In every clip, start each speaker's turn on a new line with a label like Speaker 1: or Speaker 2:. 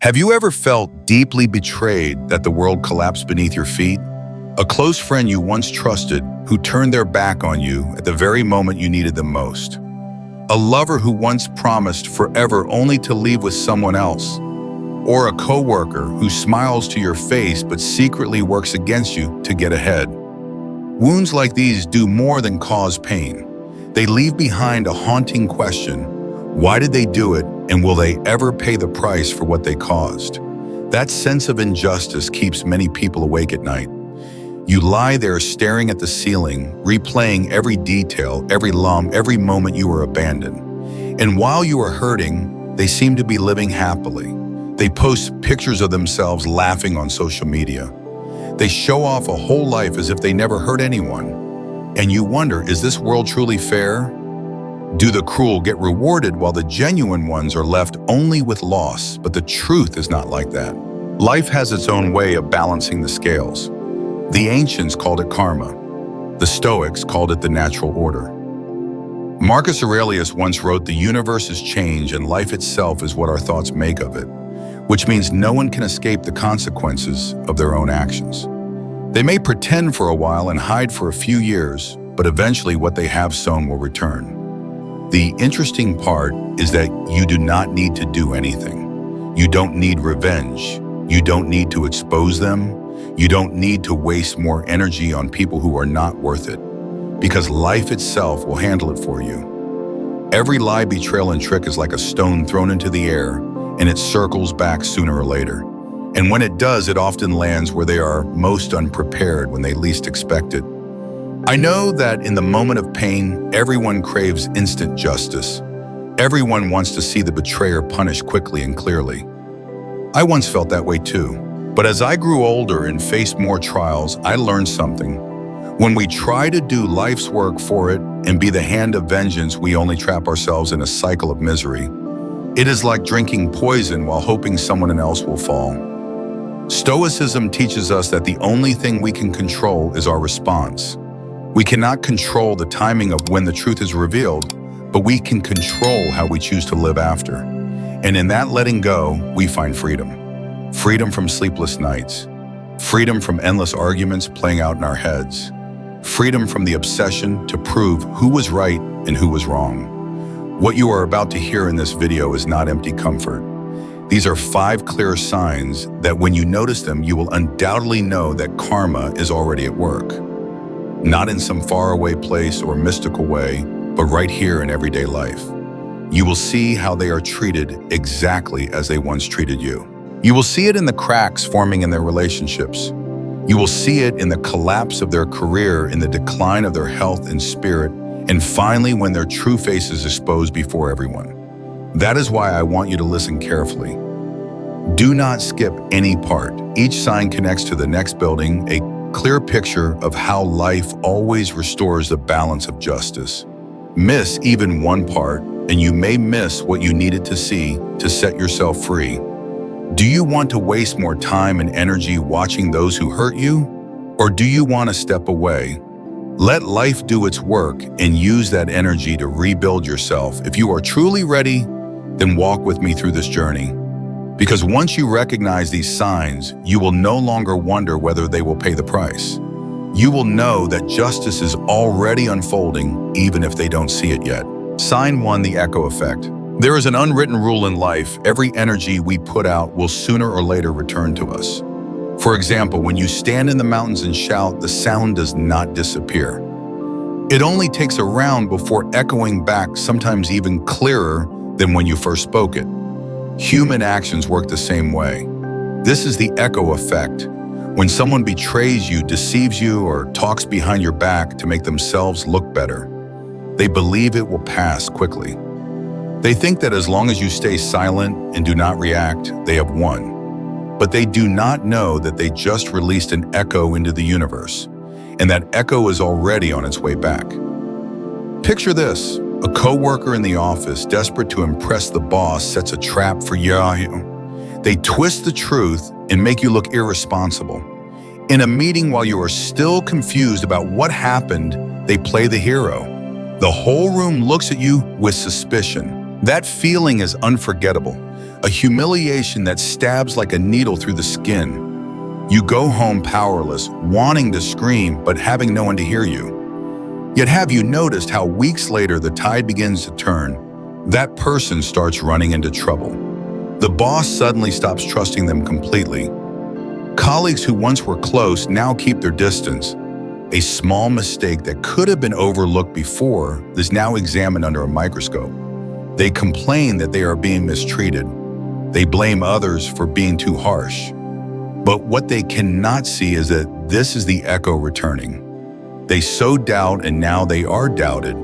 Speaker 1: Have you ever felt deeply betrayed that the world collapsed beneath your feet? A close friend you once trusted who turned their back on you at the very moment you needed them most? A lover who once promised forever only to leave with someone else? Or a coworker who smiles to your face but secretly works against you to get ahead? Wounds like these do more than cause pain. They leave behind a haunting question: why did they do it, and will they ever pay the price for what they caused? That sense of injustice keeps many people awake at night. You lie there staring at the ceiling, replaying every detail, every lump, every moment you were abandoned. And while you are hurting, they seem to be living happily. They post pictures of themselves laughing on social media. They show off a whole life as if they never hurt anyone. And you wonder, is this world truly fair? Do the cruel get rewarded while the genuine ones are left only with loss? But the truth is not like that. Life has its own way of balancing the scales. The ancients called it karma. The Stoics called it the natural order. Marcus Aurelius once wrote, "The universe is change and life itself is what our thoughts make of it," which means no one can escape the consequences of their own actions. They may pretend for a while and hide for a few years, but eventually what they have sown will return. The interesting part is that you do not need to do anything. You don't need revenge. You don't need to expose them. You don't need to waste more energy on people who are not worth it, because life itself will handle it for you. Every lie, betrayal, and trick is like a stone thrown into the air, and it circles back sooner or later. And when it does, it often lands where they are most unprepared, when they least expect it. I know that in the moment of pain, everyone craves instant justice. Everyone wants to see the betrayer punished quickly and clearly. I once felt that way too. But as I grew older and faced more trials, I learned something. When we try to do life's work for it and be the hand of vengeance, we only trap ourselves in a cycle of misery. It is like drinking poison while hoping someone else will fall. Stoicism teaches us that the only thing we can control is our response. We cannot control the timing of when the truth is revealed, but we can control how we choose to live after. And in that letting go, we find freedom. Freedom from sleepless nights. Freedom from endless arguments playing out in our heads. Freedom from the obsession to prove who was right and who was wrong. What you are about to hear in this video is not empty comfort. These are 5 clear signs that when you notice them, you will undoubtedly know that karma is already at work. Not in some faraway place or mystical way, but right here in everyday life. You will see how they are treated exactly as they once treated you. You will see it in the cracks forming in their relationships. You will see it in the collapse of their career, in the decline of their health and spirit, and finally when their true face is exposed before everyone. That is why I want you to listen carefully. Do not skip any part. Each sign connects to the next building, a clear picture of how life always restores the balance of justice. Miss even one part, and you may miss what you needed to see to set yourself free. Do you want to waste more time and energy watching those who hurt you? Or do you want to step away? Let life do its work and use that energy to rebuild yourself. If you are truly ready, then walk with me through this journey. Because once you recognize these signs, you will no longer wonder whether they will pay the price. You will know that justice is already unfolding, even if they don't see it yet. Sign 1, the echo effect. There is an unwritten rule in life: every energy we put out will sooner or later return to us. For example, when you stand in the mountains and shout, the sound does not disappear. It only takes a round before echoing back, sometimes even clearer than when you first spoke it. Human actions work the same way. This is the echo effect. When someone betrays you, deceives you, or talks behind your back to make themselves look better, they believe it will pass quickly. They think that as long as you stay silent and do not react, they have won. But they do not know that they just released an echo into the universe, and that echo is already on its way back. Picture this: a coworker in the office, desperate to impress the boss, sets a trap for you. They twist the truth and make you look irresponsible. In a meeting, while you are still confused about what happened, they play the hero. The whole room looks at you with suspicion. That feeling is unforgettable. a humiliation that stabs like a needle through the skin. You go home powerless, wanting to scream, but having no one to hear you. Yet have you noticed how weeks later the tide begins to turn? That person starts running into trouble. The boss suddenly stops trusting them completely. Colleagues who once were close now keep their distance. A small mistake that could have been overlooked before is now examined under a microscope. They complain that they are being mistreated. They blame others for being too harsh. But what they cannot see is that this is the echo returning. They sowed doubt and now they are doubted.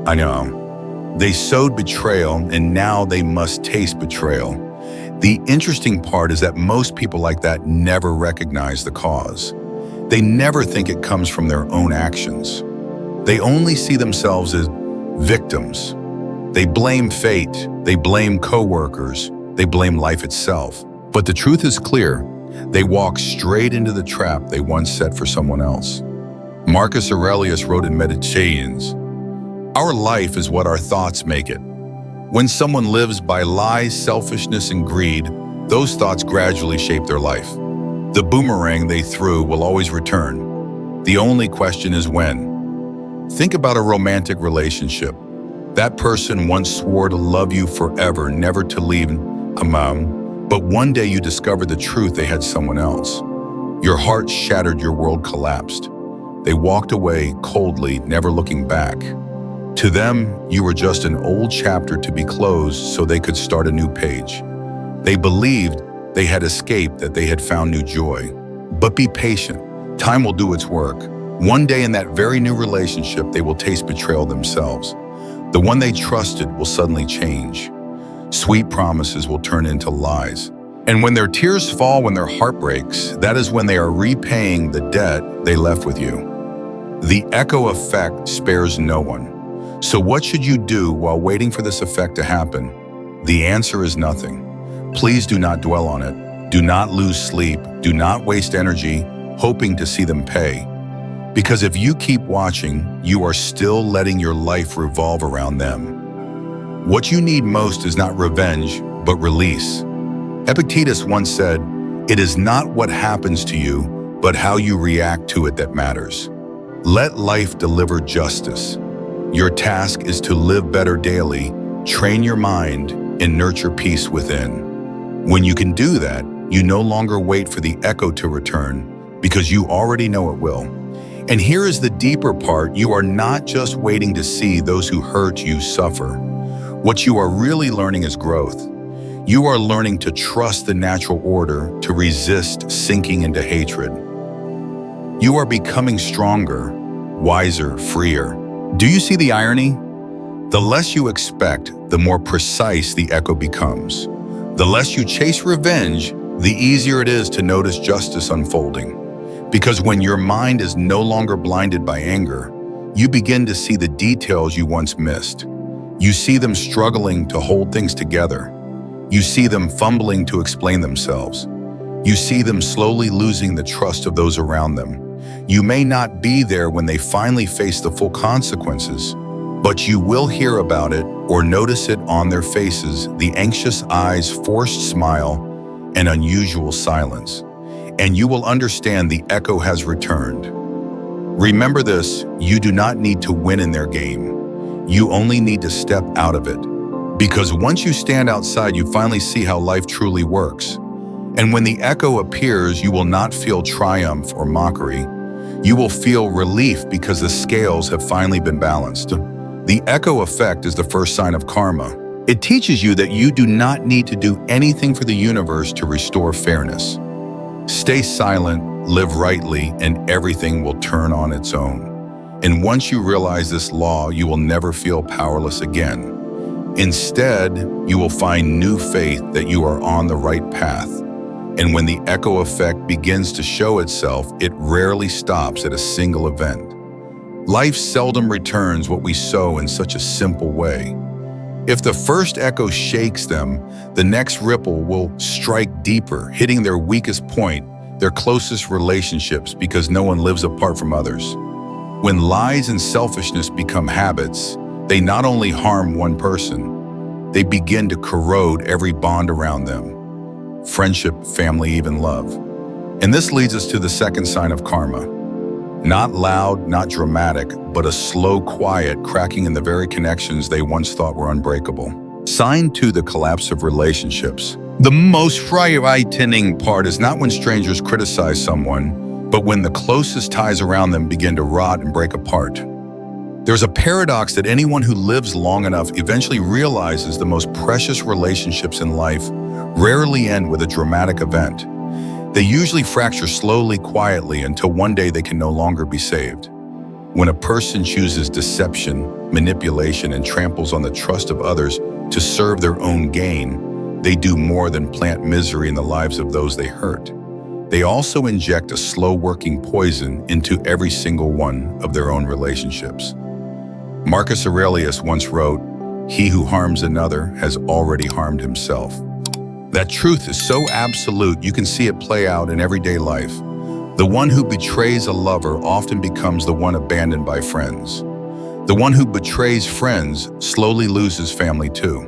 Speaker 1: I know. They sowed betrayal and now they must taste betrayal. The interesting part is that most people like that never recognize the cause. They never think it comes from their own actions. They only see themselves as victims. They blame fate, they blame coworkers, they blame life itself. But the truth is clear. They walk straight into the trap they once set for someone else. Marcus Aurelius wrote in Meditations, "Our life is what our thoughts make it." When someone lives by lies, selfishness, and greed, those thoughts gradually shape their life. The boomerang they threw will always return. The only question is when. Think about a romantic relationship. That person once swore to love you forever, never to leave, but one day you discovered the truth, they had someone else. Your heart shattered, your world collapsed. They walked away coldly, never looking back. To them, you were just an old chapter to be closed so they could start a new page. They believed they had escaped, that they had found new joy. But be patient. Time will do its work. One day in that very new relationship, they will taste betrayal themselves. The one they trusted will suddenly change. Sweet promises will turn into lies. And when their tears fall, when their heart breaks, that is when they are repaying the debt they left with you. The echo effect spares no one. So what should you do while waiting for this effect to happen? The answer is nothing. Please do not dwell on it. Do not lose sleep. Do not waste energy hoping to see them pay. Because if you keep watching, you are still letting your life revolve around them. What you need most is not revenge, but release. Epictetus once said, "It is not what happens to you, but how you react to it that matters." Let life deliver justice. Your task is to live better daily, train your mind, and nurture peace within. When you can do that, you no longer wait for the echo to return, because you already know it will. And here is the deeper part. You are not just waiting to see those who hurt you suffer. What you are really learning is growth. You are learning to trust the natural order, to resist sinking into hatred. You are becoming stronger, wiser, freer. Do you see the irony? The less you expect, the more precise the echo becomes. The less you chase revenge, the easier it is to notice justice unfolding. Because when your mind is no longer blinded by anger, you begin to see the details you once missed. You see them struggling to hold things together. You see them fumbling to explain themselves. You see them slowly losing the trust of those around them. You may not be there when they finally face the full consequences, but you will hear about it or notice it on their faces, the anxious eyes, forced smile, and unusual silence. And you will understand the echo has returned. Remember this, you do not need to win in their game. You only need to step out of it. Because once you stand outside, you finally see how life truly works. And when the echo appears, you will not feel triumph or mockery. You will feel relief because the scales have finally been balanced. The echo effect is the first sign of karma. It teaches you that you do not need to do anything for the universe to restore fairness. Stay silent, live rightly, and everything will turn on its own. And once you realize this law, you will never feel powerless again. Instead, you will find new faith that you are on the right path. And when the echo effect begins to show itself, it rarely stops at a single event. Life seldom returns what we sow in such a simple way. If the first echo shakes them, the next ripple will strike deeper, hitting their weakest point, their closest relationships, because no one lives apart from others. When lies and selfishness become habits, they not only harm one person, they begin to corrode every bond around them: friendship, family, even love. And this leads us to the second sign of karma. Not loud, not dramatic, but a slow, quiet cracking in the very connections they once thought were unbreakable. Sign 2, the collapse of relationships. The most frightening part is not when strangers criticize someone, but when the closest ties around them begin to rot and break apart. There's a paradox that anyone who lives long enough eventually realizes the most precious relationships in life rarely end with a dramatic event. They usually fracture slowly, quietly, until one day they can no longer be saved. When a person chooses deception, manipulation, and tramples on the trust of others to serve their own gain, they do more than plant misery in the lives of those they hurt. They also inject a slow-working poison into every single one of their own relationships. Marcus Aurelius once wrote, "He who harms another has already harmed himself." That truth is so absolute you can see it play out in everyday life. The one who betrays a lover often becomes the one abandoned by friends. The one who betrays friends slowly loses family too.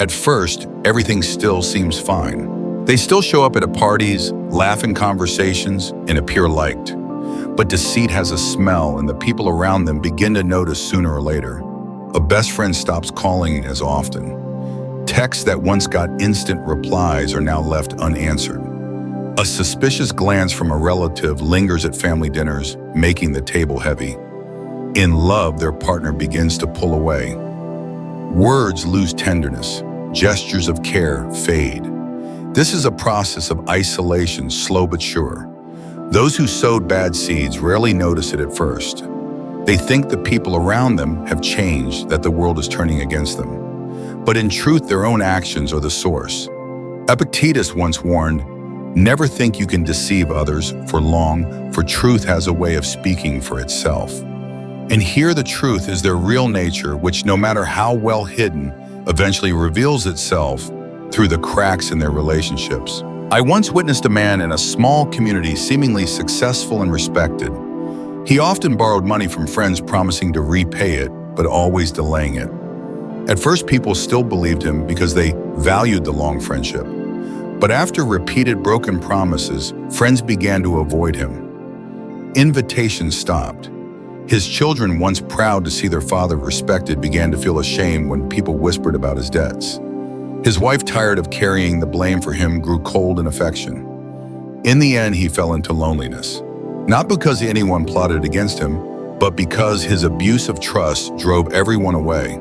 Speaker 1: At first, everything still seems fine. They still show up at parties, laugh in conversations, and appear liked. But deceit has a smell, and the people around them begin to notice sooner or later. A best friend stops calling as often. Texts that once got instant replies are now left unanswered. A suspicious glance from a relative lingers at family dinners, making the table heavy. In love, their partner begins to pull away. Words lose tenderness. Gestures of care fade. This is a process of isolation, slow but sure. Those who sowed bad seeds rarely notice it at first. They think the people around them have changed, that the world is turning against them. But in truth, their own actions are the source. Epictetus once warned, "Never think you can deceive others for long, for truth has a way of speaking for itself." And here the truth is their real nature, which no matter how well hidden, eventually reveals itself through the cracks in their relationships. I once witnessed a man in a small community seemingly successful and respected. He often borrowed money from friends, promising to repay it, but always delaying it. At first, people still believed him because they valued the long friendship. But after repeated broken promises, friends began to avoid him. Invitations stopped. His children, once proud to see their father respected, began to feel ashamed when people whispered about his debts. His wife, tired of carrying the blame for him, grew cold in affection. In the end, he fell into loneliness. Not because anyone plotted against him, but because his abuse of trust drove everyone away.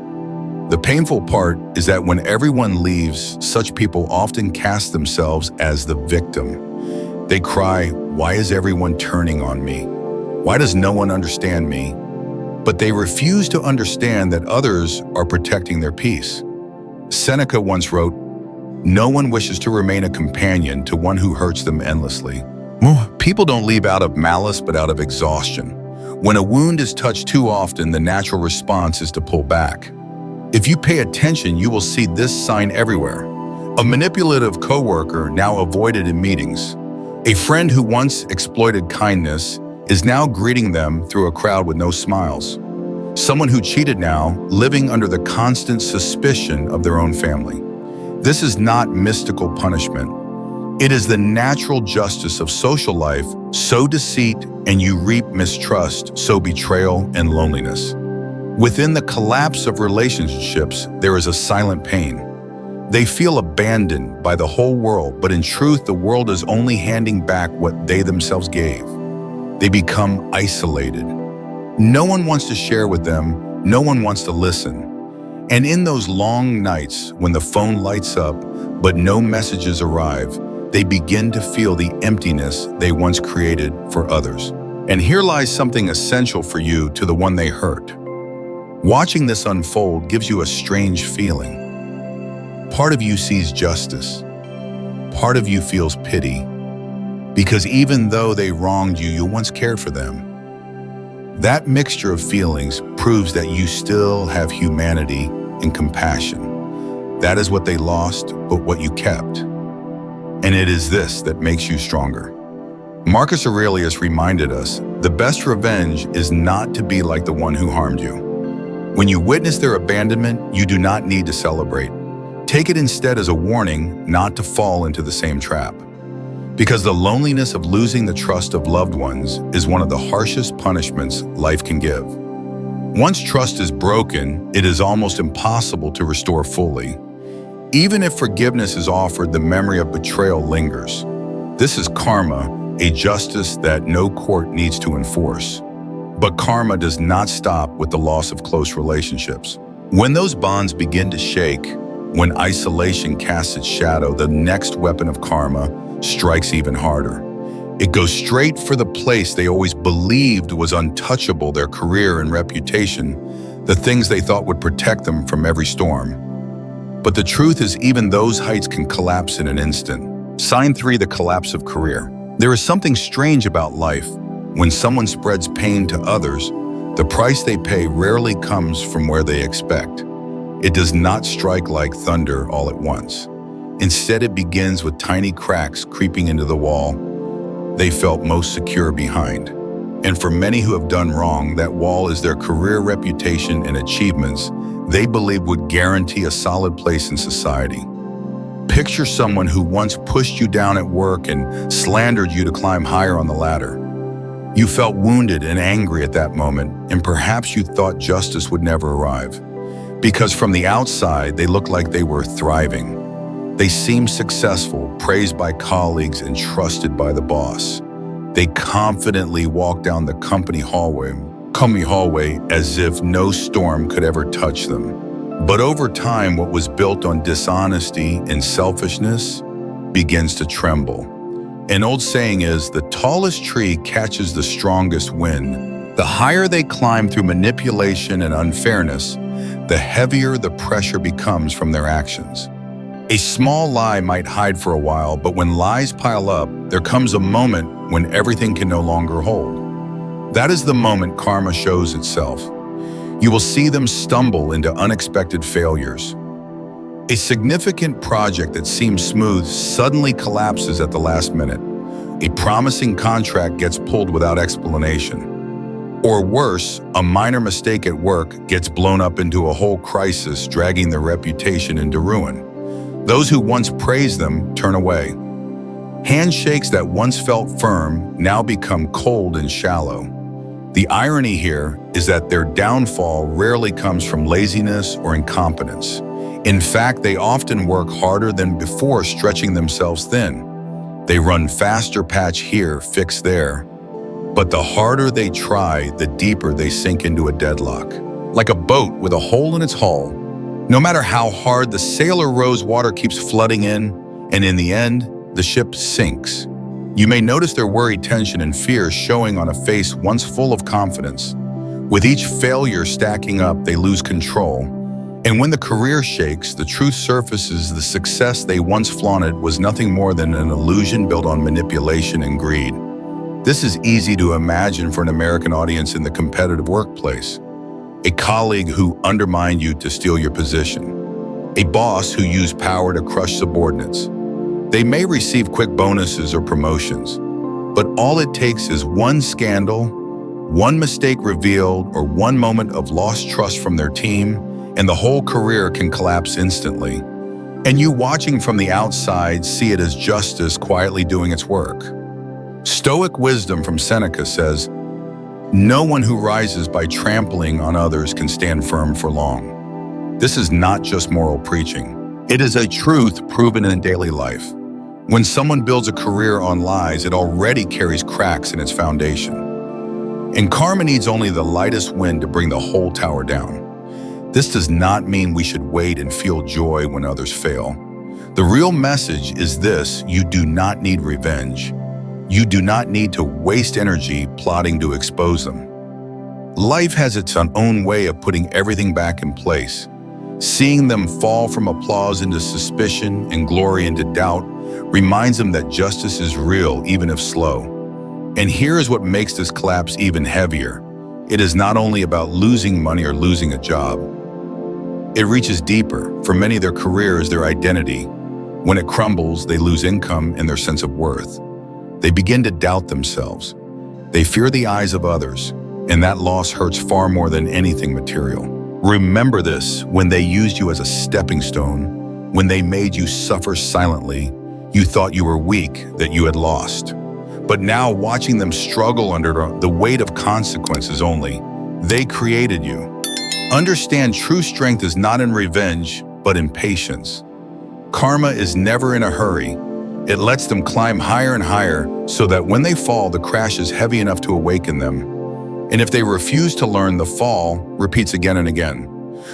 Speaker 1: The painful part is that when everyone leaves, such people often cast themselves as the victim. They cry, "Why is everyone turning on me? Why does no one understand me?" But they refuse to understand that others are protecting their peace. Seneca once wrote, "No one wishes to remain a companion to one who hurts them endlessly." People don't leave out of malice, but out of exhaustion. When a wound is touched too often, the natural response is to pull back. If you pay attention, you will see this sign everywhere. A manipulative coworker now avoided in meetings. A friend who once exploited kindness is now greeting them through a crowd with no smiles. Someone who cheated now living under the constant suspicion of their own family. This is not mystical punishment. It is the natural justice of social life. Sow deceit and you reap mistrust, sow betrayal and loneliness. Within the collapse of relationships, there is a silent pain. They feel abandoned by the whole world, but in truth, the world is only handing back what they themselves gave. They become isolated. No one wants to share with them, no one wants to listen. And in those long nights, when the phone lights up, but no messages arrive, they begin to feel the emptiness they once created for others. And here lies something essential for you to the one they hurt. Watching this unfold gives you a strange feeling. Part of you sees justice. Part of you feels pity. Because even though they wronged you, you once cared for them. That mixture of feelings proves that you still have humanity and compassion. That is what they lost, but what you kept. And it is this that makes you stronger. Marcus Aurelius reminded us, the best revenge is not to be like the one who harmed you. When you witness their abandonment, you do not need to celebrate. Take it instead as a warning not to fall into the same trap. Because the loneliness of losing the trust of loved ones is one of the harshest punishments life can give. Once trust is broken, it is almost impossible to restore fully. Even if forgiveness is offered, the memory of betrayal lingers. This is karma, a justice that no court needs to enforce. But karma does not stop with the loss of close relationships. When those bonds begin to shake, when isolation casts its shadow, the next weapon of karma strikes even harder. It goes straight for the place they always believed was untouchable, their career and reputation, the things they thought would protect them from every storm. But the truth is, even those heights can collapse in an instant. Sign 3, the collapse of career. There is something strange about life. When someone spreads pain to others, the price they pay rarely comes from where they expect. It does not strike like thunder all at once. Instead, it begins with tiny cracks creeping into the wall they felt most secure behind. And for many who have done wrong, that wall is their career, reputation, and achievements they believed would guarantee a solid place in society. Picture someone who once pushed you down at work and slandered you to climb higher on the ladder. You felt wounded and angry at that moment, and perhaps you thought justice would never arrive. Because from the outside, they looked like they were thriving. They seemed successful, praised by colleagues, and trusted by the boss. They confidently walked down the company hallway as if no storm could ever touch them. But over time, what was built on dishonesty and selfishness begins to tremble. An old saying is, the tallest tree catches the strongest wind. The higher they climb through manipulation and unfairness, the heavier the pressure becomes from their actions. A small lie might hide for a while, but when lies pile up, there comes a moment when everything can no longer hold. That is the moment karma shows itself. You will see them stumble into unexpected failures. A significant project that seemed smooth suddenly collapses at the last minute. A promising contract gets pulled without explanation. Or worse, a minor mistake at work gets blown up into a whole crisis, dragging their reputation into ruin. Those who once praised them turn away. Handshakes that once felt firm now become cold and shallow. The irony here is that their downfall rarely comes from laziness or incompetence. In fact, they often work harder than before, stretching themselves thin. They run faster, patch here, fix there. But the harder they try, the deeper they sink into a deadlock. Like a boat with a hole in its hull, no matter how hard the sailor rows, water keeps flooding in, and in the end, the ship sinks. You may notice their worry, tension, and fear showing on a face once full of confidence. With each failure stacking up, they lose control. And when the career shakes, the truth surfaces. The success they once flaunted was nothing more than an illusion built on manipulation and greed. This is easy to imagine for an American audience in the competitive workplace. A colleague who undermined you to steal your position. A boss who used power to crush subordinates. They may receive quick bonuses or promotions, but all it takes is one scandal, one mistake revealed, or one moment of lost trust from their team, and the whole career can collapse instantly. And you watching from the outside see it as justice quietly doing its work. Stoic wisdom from Seneca says, "No one who rises by trampling on others can stand firm for long." This is not just moral preaching. It is a truth proven in daily life. When someone builds a career on lies, it already carries cracks in its foundation. And karma needs only the lightest wind to bring the whole tower down. This does not mean we should wait and feel joy when others fail. The real message is this: you do not need revenge. You do not need to waste energy plotting to expose them. Life has its own way of putting everything back in place. Seeing them fall from applause into suspicion and glory into doubt reminds them that justice is real, even if slow. And here is what makes this collapse even heavier. It is not only about losing money or losing a job. It reaches deeper. For many, their career is their identity. When it crumbles, they lose income and their sense of worth. They begin to doubt themselves. They fear the eyes of others, and that loss hurts far more than anything material. Remember this: when they used you as a stepping stone, when they made you suffer silently, you thought you were weak, that you had lost. But now, watching them struggle under the weight of consequences only, they created you. Understand, true strength is not in revenge, but in patience. Karma is never in a hurry. It lets them climb higher and higher so that when they fall, the crash is heavy enough to awaken them. And if they refuse to learn, the fall repeats again and again.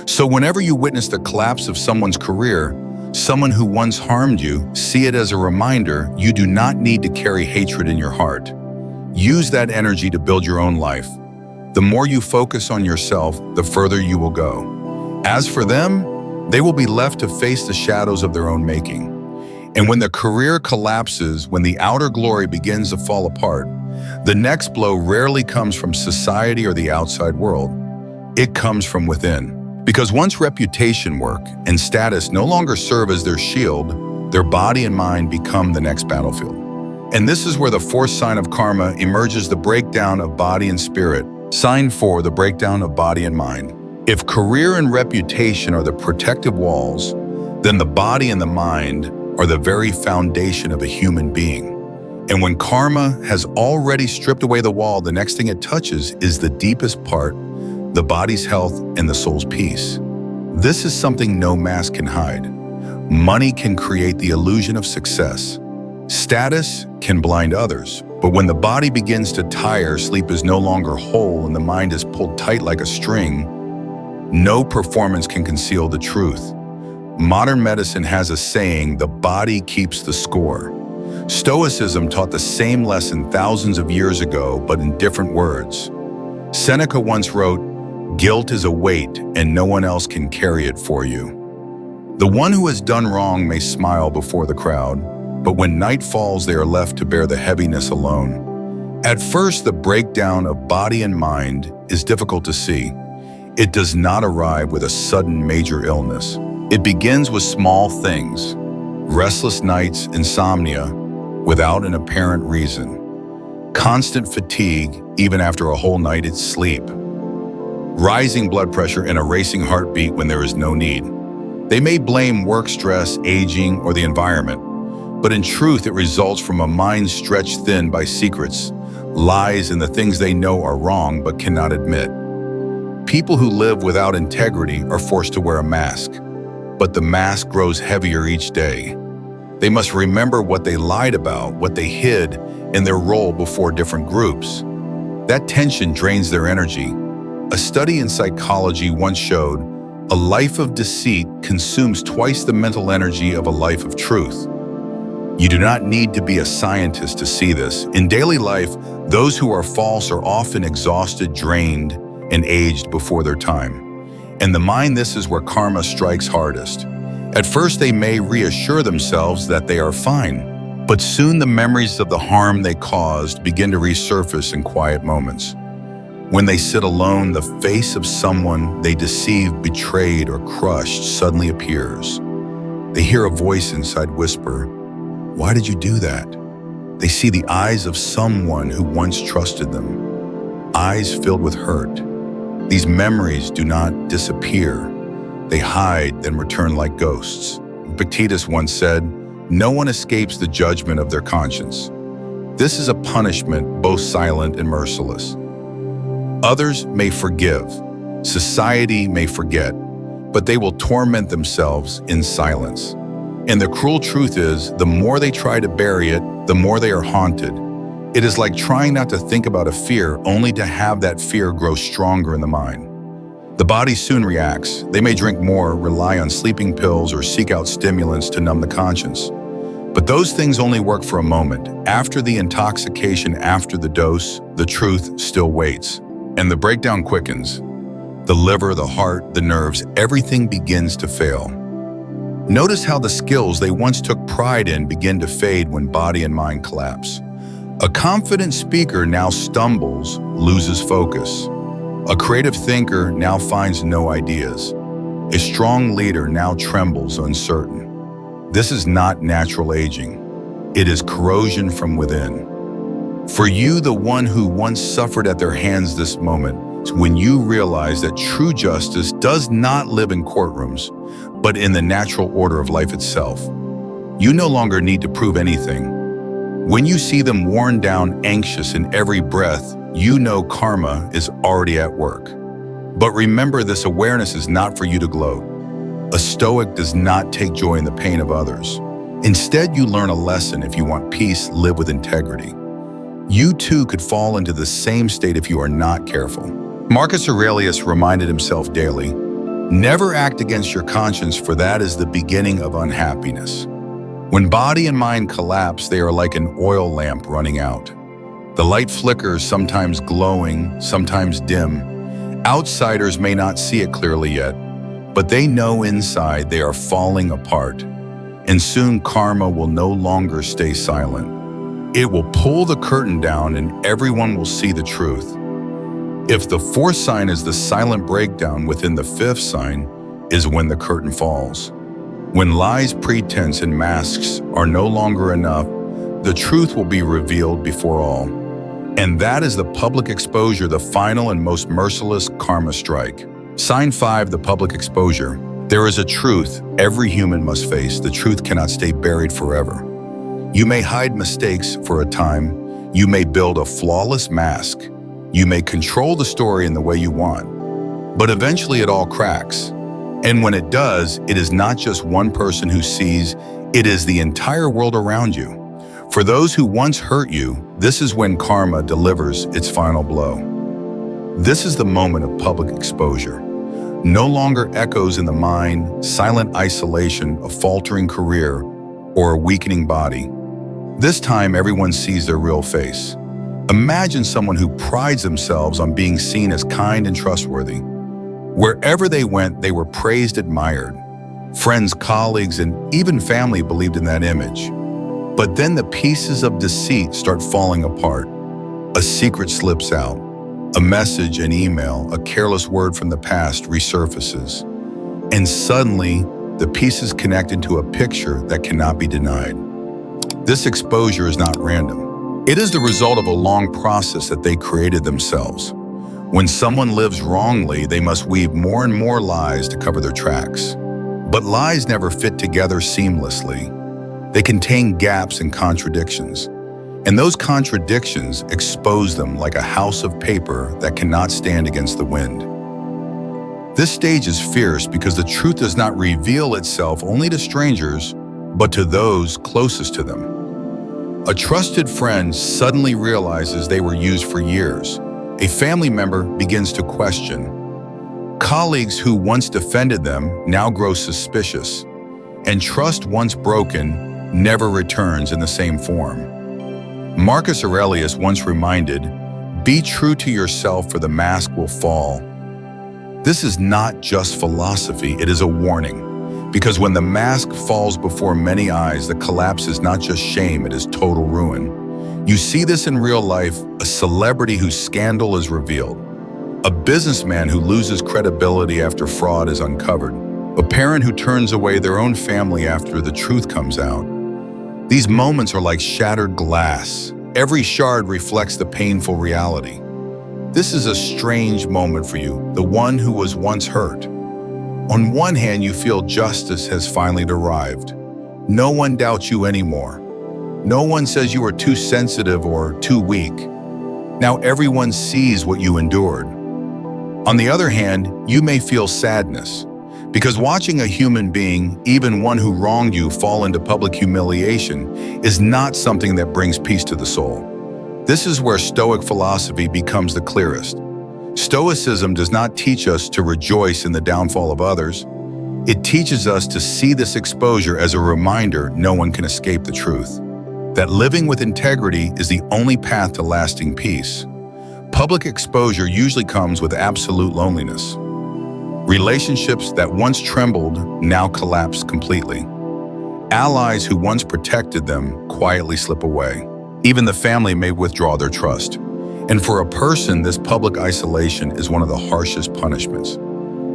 Speaker 1: So whenever you witness the collapse of someone's career, someone who once harmed you, see it as a reminder you do not need to carry hatred in your heart. Use that energy to build your own life. The more you focus on yourself, the further you will go. As for them, they will be left to face the shadows of their own making. And when the career collapses, when the outer glory begins to fall apart, the next blow rarely comes from society or the outside world. It comes from within. Because once reputation, work, and status no longer serve as their shield, their body and mind become the next battlefield. And this is where the fourth sign of karma emerges: the breakdown of body and spirit. Sign 4, the breakdown of body and mind. If career and reputation are the protective walls, then the body and the mind are the very foundation of a human being. And when karma has already stripped away the wall, the next thing it touches is the deepest part, the body's health and the soul's peace. This is something no mask can hide. Money can create the illusion of success. Status can blind others. But when the body begins to tire, sleep is no longer whole, and the mind is pulled tight like a string, no performance can conceal the truth. Modern medicine has a saying: the body keeps the score. Stoicism taught the same lesson thousands of years ago, but in different words. Seneca once wrote, "Guilt is a weight, and no one else can carry it for you." The one who has done wrong may smile before the crowd, but when night falls, they are left to bear the heaviness alone. At first, the breakdown of body and mind is difficult to see. It does not arrive with a sudden major illness. It begins with small things: restless nights, insomnia, without an apparent reason, constant fatigue even after a whole night at sleep, rising blood pressure and a racing heartbeat when there is no need. They may blame work stress, aging, or the environment, but in truth it results from a mind stretched thin by secrets, lies, and the things they know are wrong but cannot admit. People who live without integrity are forced to wear a mask, but the mask grows heavier each day. They must remember what they lied about, what they hid, and their role before different groups. That tension drains their energy. A study in psychology once showed a life of deceit consumes twice the mental energy of a life of truth. You do not need to be a scientist to see this. In daily life, those who are false are often exhausted, drained, and aged before their time. And the mind, this is where karma strikes hardest. At first, they may reassure themselves that they are fine, but soon the memories of the harm they caused begin to resurface in quiet moments. When they sit alone, the face of someone they deceived, betrayed, or crushed suddenly appears. They hear a voice inside whisper, "Why did you do that?" They see the eyes of someone who once trusted them, eyes filled with hurt. These memories do not disappear. They hide, then return like ghosts. Epictetus once said, "No one escapes the judgment of their conscience." This is a punishment both silent and merciless. Others may forgive, society may forget, but they will torment themselves in silence. And the cruel truth is, the more they try to bury it, the more they are haunted. It is like trying not to think about a fear, only to have that fear grow stronger in the mind. The body soon reacts. They may drink more, rely on sleeping pills, or seek out stimulants to numb the conscience. But those things only work for a moment. After the intoxication, after the dose, the truth still waits. And the breakdown quickens. The liver, the heart, the nerves, everything begins to fail. Notice how the skills they once took pride in begin to fade when body and mind collapse. A confident speaker now stumbles, loses focus. A creative thinker now finds no ideas. A strong leader now trembles, uncertain. This is not natural aging. It is corrosion from within. For you, the one who once suffered at their hands this moment, when you realize that true justice does not live in courtrooms, but in the natural order of life itself. You no longer need to prove anything. When you see them worn down, anxious in every breath, you know karma is already at work. But remember, this awareness is not for you to gloat. A Stoic does not take joy in the pain of others. Instead, you learn a lesson. If you want peace, live with integrity. You too could fall into the same state if you are not careful. Marcus Aurelius reminded himself daily, never act against your conscience, for that is the beginning of unhappiness. When body and mind collapse, they are like an oil lamp running out. The light flickers, sometimes glowing, sometimes dim. Outsiders may not see it clearly yet, but they know inside they are falling apart. And soon karma will no longer stay silent. It will pull the curtain down and everyone will see the truth. If the fourth sign is the silent breakdown, within the fifth sign is when the curtain falls. When lies, pretense, and masks are no longer enough, the truth will be revealed before all. And that is the public exposure, the final and most merciless karma strike. Sign 5, the public exposure. There is a truth every human must face. The truth cannot stay buried forever. You may hide mistakes for a time. You may build a flawless mask. You may control the story in the way you want. But eventually it all cracks. And when it does, it is not just one person who sees, it is the entire world around you. For those who once hurt you, this is when karma delivers its final blow. This is the moment of public exposure. No longer echoes in the mind, silent isolation, a faltering career, or a weakening body. This time, everyone sees their real face. Imagine someone who prides themselves on being seen as kind and trustworthy. Wherever they went, they were praised, admired. Friends, colleagues, and even family believed in that image. But then the pieces of deceit start falling apart. A secret slips out. A message, an email, a careless word from the past resurfaces. And suddenly, the pieces connect into a picture that cannot be denied. This exposure is not random. It is the result of a long process that they created themselves. When someone lives wrongly, they must weave more and more lies to cover their tracks. But lies never fit together seamlessly. They contain gaps and contradictions. And those contradictions expose them like a house of paper that cannot stand against the wind. This stage is fierce because the truth does not reveal itself only to strangers, but to those closest to them. A trusted friend suddenly realizes they were used for years. A family member begins to question. Colleagues who once defended them now grow suspicious. And trust once broken never returns in the same form. Marcus Aurelius once reminded, "Be true to yourself, for the mask will fall." This is not just philosophy, it is a warning. Because when the mask falls before many eyes, the collapse is not just shame, it is total ruin. You see this in real life, a celebrity whose scandal is revealed, a businessman who loses credibility after fraud is uncovered, a parent who turns away their own family after the truth comes out. These moments are like shattered glass. Every shard reflects the painful reality. This is a strange moment for you, the one who was once hurt. On one hand, you feel justice has finally arrived. No one doubts you anymore. No one says you are too sensitive or too weak. Now everyone sees what you endured. On the other hand, you may feel sadness, because watching a human being, even one who wronged you, fall into public humiliation is not something that brings peace to the soul. This is where Stoic philosophy becomes the clearest. Stoicism does not teach us to rejoice in the downfall of others. It teaches us to see this exposure as a reminder no one can escape the truth. That living with integrity is the only path to lasting peace. Public exposure usually comes with absolute loneliness. Relationships that once trembled now collapse completely. Allies who once protected them quietly slip away. Even the family may withdraw their trust. And for a person, this public isolation is one of the harshest punishments,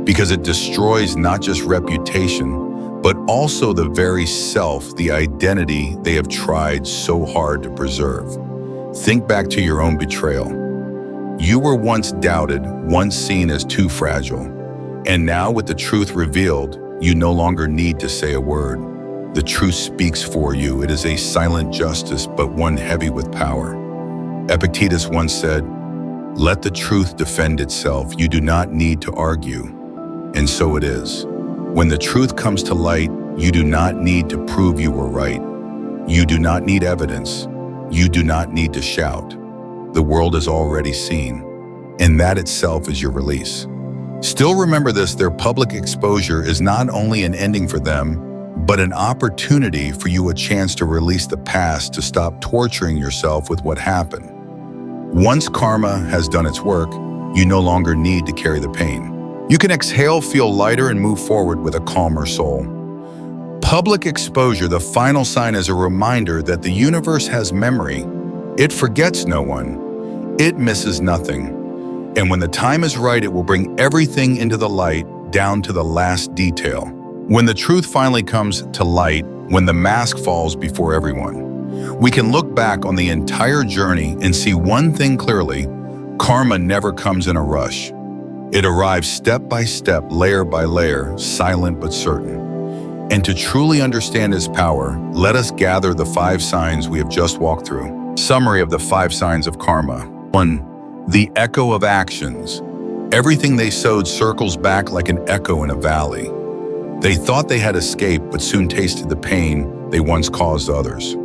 Speaker 1: because it destroys not just reputation, but also the very self, the identity they have tried so hard to preserve. Think back to your own betrayal. You were once doubted, once seen as too fragile. And now with the truth revealed, you no longer need to say a word. The truth speaks for you. It is a silent justice, but one heavy with power. Epictetus once said, "Let the truth defend itself. You do not need to argue." And so it is. When the truth comes to light, you do not need to prove you were right. You do not need evidence. You do not need to shout. The world has already seen, and that itself is your release. Still remember this, their public exposure is not only an ending for them, but an opportunity for you, a chance to release the past, to stop torturing yourself with what happened. Once karma has done its work, you no longer need to carry the pain. You can exhale, feel lighter, and move forward with a calmer soul. Public exposure, the final sign, is a reminder that the universe has memory. It forgets no one. It misses nothing. And when the time is right, it will bring everything into the light, down to the last detail. When the truth finally comes to light, when the mask falls before everyone, we can look back on the entire journey and see one thing clearly: karma never comes in a rush. It arrives step by step, layer by layer, silent but certain. And to truly understand its power, let us gather the 5 signs we have just walked through. Summary of the 5 signs of karma. 1. The echo of actions. Everything they sowed circles back like an echo in a valley. They thought they had escaped, but soon tasted the pain they once caused others.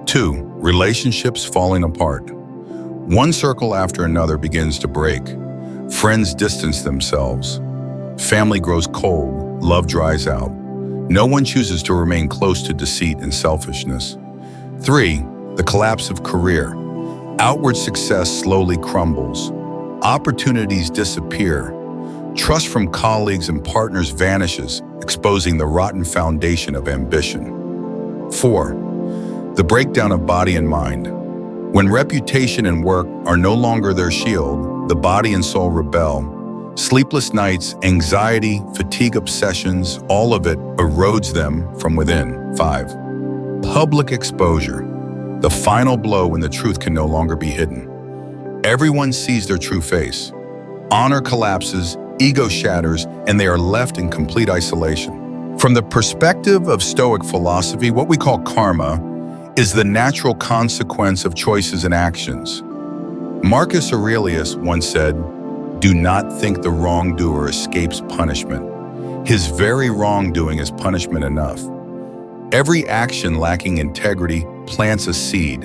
Speaker 1: 2. Relationships falling apart. One circle after another begins to break. Friends distance themselves. Family grows cold. Love dries out. No one chooses to remain close to deceit and selfishness. 3. The collapse of career. Outward success slowly crumbles. Opportunities disappear. Trust from colleagues and partners vanishes, exposing the rotten foundation of ambition. 4. The breakdown of body and mind. When reputation and work are no longer their shield, the body and soul rebel. Sleepless nights, anxiety, fatigue, obsessions, all of it erodes them from within. 5. Public exposure. The final blow when the truth can no longer be hidden. Everyone sees their true face. Honor collapses, ego shatters, and they are left in complete isolation. From the perspective of Stoic philosophy, what we call karma is the natural consequence of choices and actions. Marcus Aurelius once said, "Do not think the wrongdoer escapes punishment. His very wrongdoing is punishment enough." Every action lacking integrity plants a seed,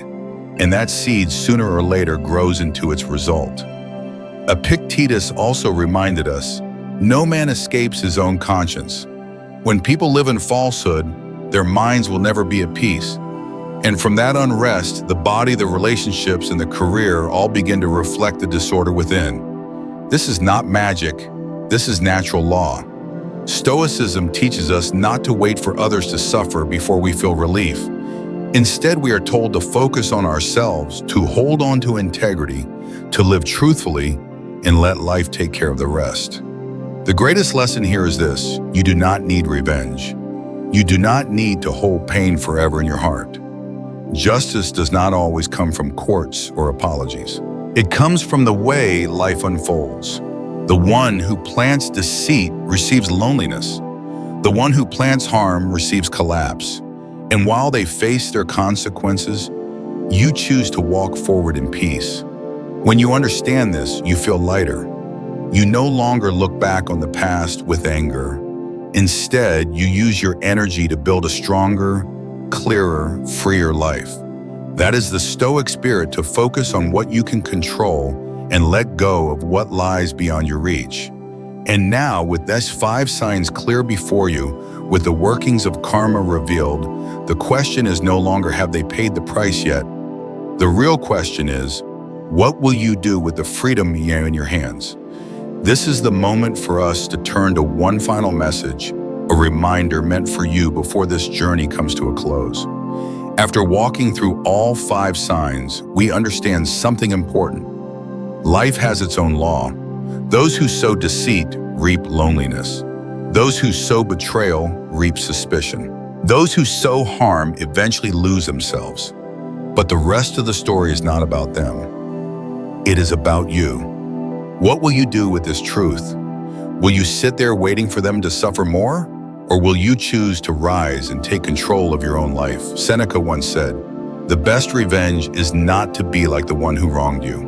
Speaker 1: and that seed sooner or later grows into its result. Epictetus also reminded us, no man escapes his own conscience. When people live in falsehood, their minds will never be at peace. And from that unrest, the body, the relationships, and the career all begin to reflect the disorder within. This is not magic. This is natural law. Stoicism teaches us not to wait for others to suffer before we feel relief. Instead, we are told to focus on ourselves, to hold on to integrity, to live truthfully, and let life take care of the rest. The greatest lesson here is this: you do not need revenge. You do not need to hold pain forever in your heart. Justice does not always come from courts or apologies. It comes from the way life unfolds. The one who plants deceit receives loneliness. The one who plants harm receives collapse. And while they face their consequences, you choose to walk forward in peace. When you understand this, you feel lighter. You no longer look back on the past with anger. Instead, you use your energy to build a stronger, clearer, freer life. That is the Stoic spirit, to focus on what you can control and let go of what lies beyond your reach. And now, with these 5 signs clear before you, with the workings of karma revealed, the question is no longer have they paid the price yet. The real question is, what will you do with the freedom you have in your hands? This is the moment for us to turn to one final message, a reminder meant for you before this journey comes to a close. After walking through all 5 signs, we understand something important. Life has its own law. Those who sow deceit reap loneliness. Those who sow betrayal reap suspicion. Those who sow harm eventually lose themselves. But the rest of the story is not about them. It is about you. What will you do with this truth? Will you sit there waiting for them to suffer more? Or will you choose to rise and take control of your own life? Seneca once said, "The best revenge is not to be like the one who wronged you."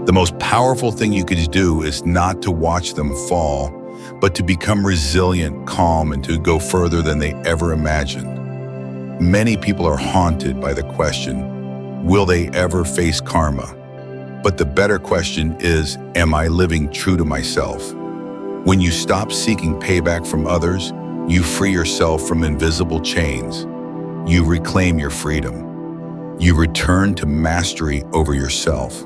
Speaker 1: The most powerful thing you could do is not to watch them fall, but to become resilient, calm, and to go further than they ever imagined. Many people are haunted by the question, will they ever face karma? But the better question is, am I living true to myself? When you stop seeking payback from others, you free yourself from invisible chains. You reclaim your freedom. You return to mastery over yourself.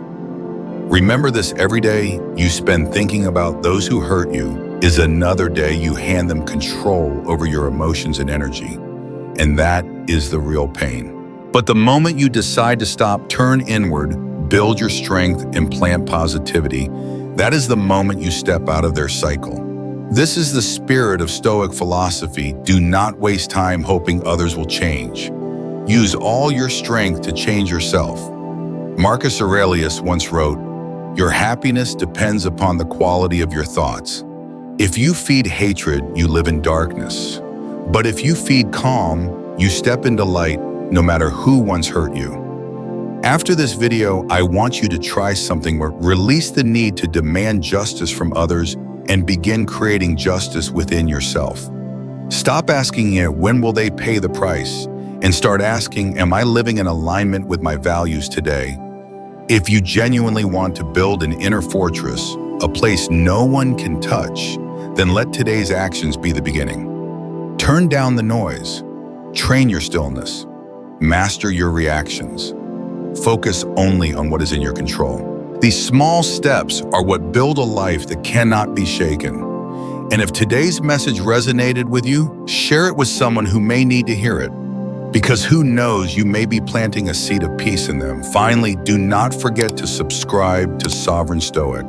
Speaker 1: Remember this: every day you spend thinking about those who hurt you is another day you hand them control over your emotions and energy. And that is the real pain. But the moment you decide to stop, turn inward, build your strength, and plant positivity, that is the moment you step out of their cycle. This is the spirit of Stoic philosophy. Do not waste time hoping others will change. Use all your strength to change yourself. Marcus Aurelius once wrote, "Your happiness depends upon the quality of your thoughts. If you feed hatred, you live in darkness. But if you feed calm, you step into light, no matter who once hurt you." After this video, I want you to try something where release the need to demand justice from others and begin creating justice within yourself. Stop asking it, when will they pay the price? And start asking, am I living in alignment with my values today? If you genuinely want to build an inner fortress, a place no one can touch, then let today's actions be the beginning. Turn down the noise. Train your stillness. Master your reactions. Focus only on what is in your control. These small steps are what build a life that cannot be shaken. And if today's message resonated with you, share it with someone who may need to hear it. Because who knows, you may be planting a seed of peace in them. Finally, do not forget to subscribe to Sovereign Stoic.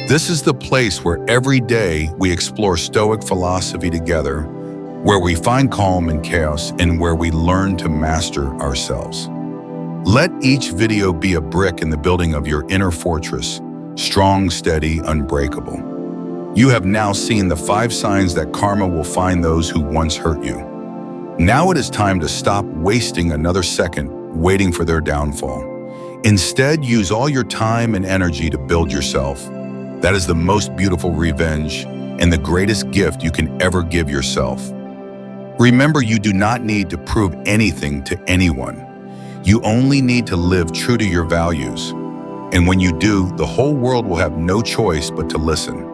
Speaker 1: This is the place where every day we explore Stoic philosophy together, where we find calm in chaos and where we learn to master ourselves. Let each video be a brick in the building of your inner fortress, strong, steady, unbreakable. You have now seen the 5 signs that karma will find those who once hurt you. Now it is time to stop wasting another second waiting for their downfall. Instead, use all your time and energy to build yourself. That is the most beautiful revenge and the greatest gift you can ever give yourself. Remember, you do not need to prove anything to anyone. You only need to live true to your values. And when you do, the whole world will have no choice but to listen.